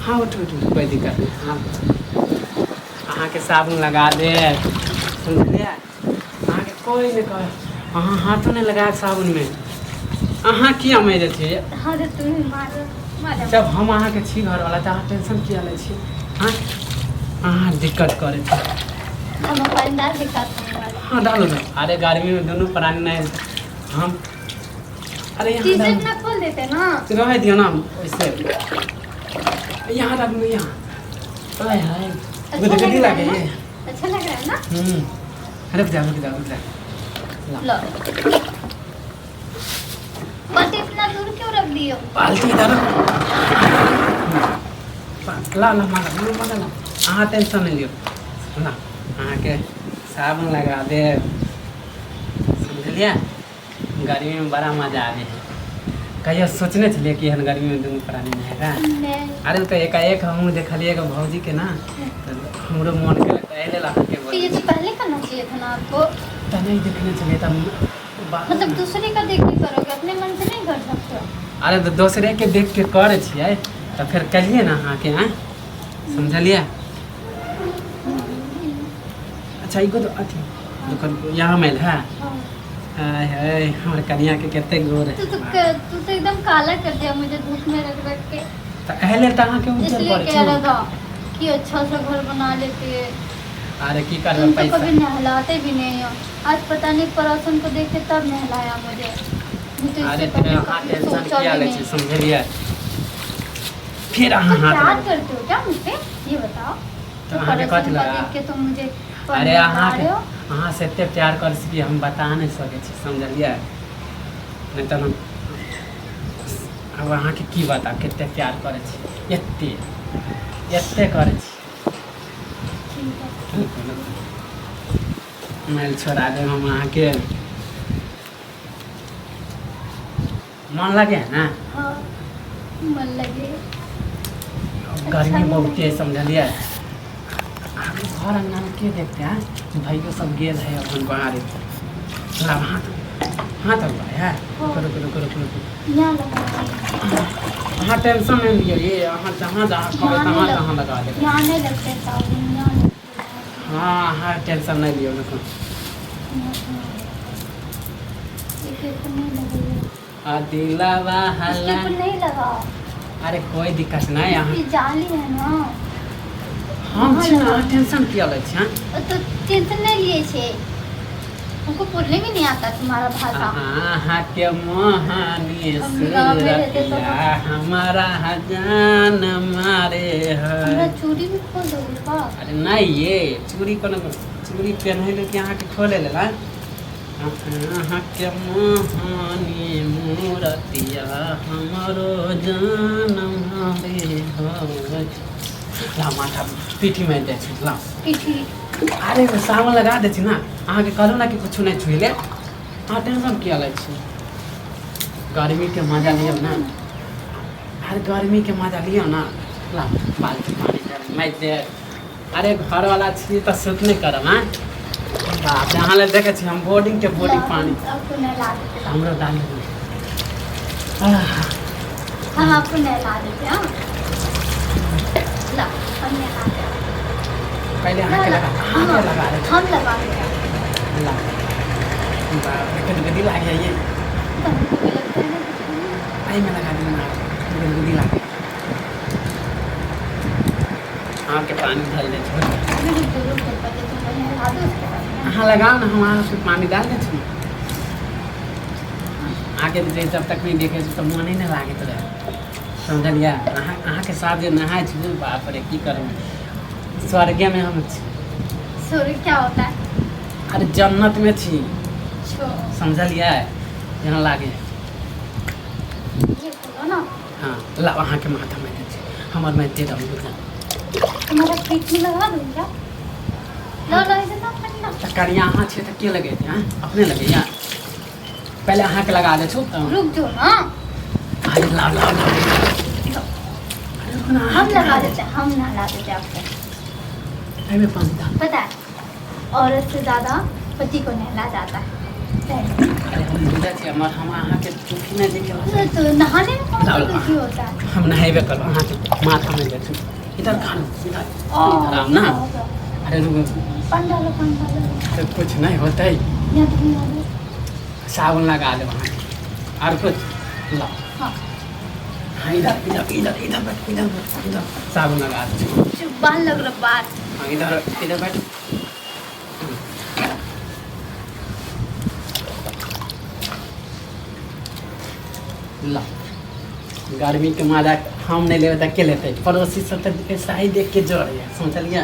हाँ उठ उठ उठ, कोई दिक्कत नहीं। हाँ अहाँ के साबुन लगा दे, समझलिए। अहाँ के कोई नहीं कहे, अहाँ हाथों नहीं लगाए साबुन में। अहाँ किया मेरे थे हाँ रे तू ही मार जब हम अहाँ के छी घर वाला, तो अहाँ टेंशन किया ले छी। हाँ अहाँ दिक्कत करे थे। हम अपन दाल दिखाते हैं। हाँ डालो ना। अरे गर्मी में दोनों प्राणी नहीं हम। अरे यहाँ टी-शर्ट ना खोल देते ना। रह दियो ना वैसे। यहाँ रख लो यहाँ। हाय हाय गुदगुदी लगे ये। अच्छा लग रहा है ना। रुक जा रुक जा रुक जा। लो बट इतना दूर क्यों रख दियो? बाल्टी इधर ला ला माला ला। अहाँ टेंशन नहीं लियो ना। अहाँ के साबुन लगा दे, समझलिए। गर्मी में बड़ा मजा आवे है। कहियो सोचने चलिए कि हम गर्मी में दोनों प्राणी नहीं है। अरे तो एकाएक हम देखलिए भौजी के ना, तो हमरो मन के पहले ला के तो ये तो पहले करना चाहिए था ना आपको। तो नहीं देखने चलिए तब मतलब दूसरे का देख के करोगे, अपने मन से नहीं कर सकते हो। अरे तो दूसरे के देख के करे छिए, तो फिर कहिए ना अहाँ के। हैं समझलिए। अच्छा इको तो अथी दुकान यहाँ मेल है। हाय हाय हमारे कन्या के कितने गोर है। तू तो एकदम काला कर दिया मुझे धूप में रख रख के। तो अहले तहाँ के उज्जर इसलिए पर कह रहा था कि अच्छा सा घर बना लेते। अरे की कर तुम तो पैसा। कभी नहलाते भी नहीं हो। आज पता नहीं पड़ोसन को देख के तब नहलाया मुझे। तो अरे इससे पहले हाँ कभी टेंशन सोचा किया भी ले नहीं। समझलिए। फिर तो अहाँ हाथ प्यार लगा। करते हो क्या मुझसे ये बताओ। तो अहाँ के कथी पड़ोसन को लगा। देख के तुम मुझे अरे अहाँ रहे हो। अहाँ से एते प्यार कर सकी हम बता नहीं सके छी, समझलिए। नहीं तो हम अब अहाँ के की बता कितने प्यार करे छी। एते करे छी। मैल छोड़ा दे हम अहाँ के। मन लगे है ना। हाँ मन लगे। गर्मी बहुत है समझलिए। आगे घर अंगना में के देखते हैं, भाइयों सब गेल है अपन बाहर। थोड़ा हाथ हाथ है। करो करो करो करो। यहाँ लगा हाँ टेंशन नहीं लियो ये। जहाँ जहाँ कहो तहाँ लगा दे। यहाँ नहीं लगते साबुन यहाँ लगते हैं। हाँ हाँ टेंशन नहीं लियो देखो। इसके ऊपर नहीं लगेगा। दिलावा इसके हल्ला। ऊपर नहीं लगाओ। अरे कोई दिक्कत नहीं यहाँ। ये जाली है ना। हम छी ना टेंशन किया ले छी। तो टेंशन नहीं लिए छे। हमको बोलने भी नहीं आता तुम्हारा भाषा। हाँ के मोहनी हम गाँव में रहते तो सूरतिया हमारा जान मारे मेरा है। चूड़ी भी खोल दोगे का? अरे नहीं ये चूड़ी को चूड़ी पहन के यहाँ के खोले ले ला। हाँ के मोहनी मूरतिया हमारो जान मारे है। ला माथा पीठी में दे छी ला। पीठी अरे वो सावन लगा दे छी ना। अहाँ के कहलू ना कि कुछ नहीं छुइले। अहाँ टेंशन किया ले छी। गर्मी के मजा लियो ना। अरे गर्मी के मजा लियो ना। ला बाल्टी पानी दे मैं दे। अरे घर वाला छी तो सुख नहीं करम। हाँ बाप यहाँ ले देखे छी हम बोर्डिंग के बोर्डिंग पानी आपको नहला देते। हमरो डाल दे। हम आपको नहला देते हैं। ला हम नहला देते हैं। पहले अहाँ के लगा रहे हम लगा देते हैं। ला बाप गदी लागे ये। तो हमको भी लगता है ना। आई में लगा दूंगा गदी लागे। आपके पानी डाल दे छोड़। मेरे दोनों को पता तो मैं नहला दूँ उसके बाद में। हाँ लगाओ ना हम अहाँ से पानी डाल दे छी। आगे जे जब तक नहीं देखे तो मन ही नहीं लागे तो समझलिए। अहाँ के साथ जो नहाए छी बाप रे की करूँ। स्वर्ग में हम छी। स्वर्ग क्या होता है? अरे जन्नत में छी छो समझलिए। यहाँ लागे ये बोलो ना। हाँ ला अहाँ के माथा में दे छी। हमार में दे दो तुम्हारा पीठ में लगा दूँ क्या? लो लो इधर ना पानी ना। करिया अहाँ छे तो के लगे थे। हाँ अपने लगे या पहले अहाँ के लगा दे छो। रुक जाओ ना। अरे ला ला ला। हम लगा देते हैं। हम नहला देते हैं आपको। में पानी डाल। पता है औरत से ज़्यादा पति को नहला जाता है। अरे हम बुझा छी हम अहाँ के चुकी नहीं देखे तो नहाने में कौन सा दुखी होता है? हम नहेबे कर अहाँ के माथा में बैठू इधर खा लो इधर आराम ना अरे रुको पंडालो तो कुछ नहीं होता है साबुन लगा दो वहाँ और कुछ ला हाँ हाँ इधर इधर इधर इधर बैठ इधर बैठ इधर साबुन लगा दो चुप्पा लग रहा बात। हाँ इधर इधर बैठ ला गर्मी के मजा हम नहीं लेते के लेते पड़ोसी सब तो ऐसा ही देख के जोड़ है समझलिए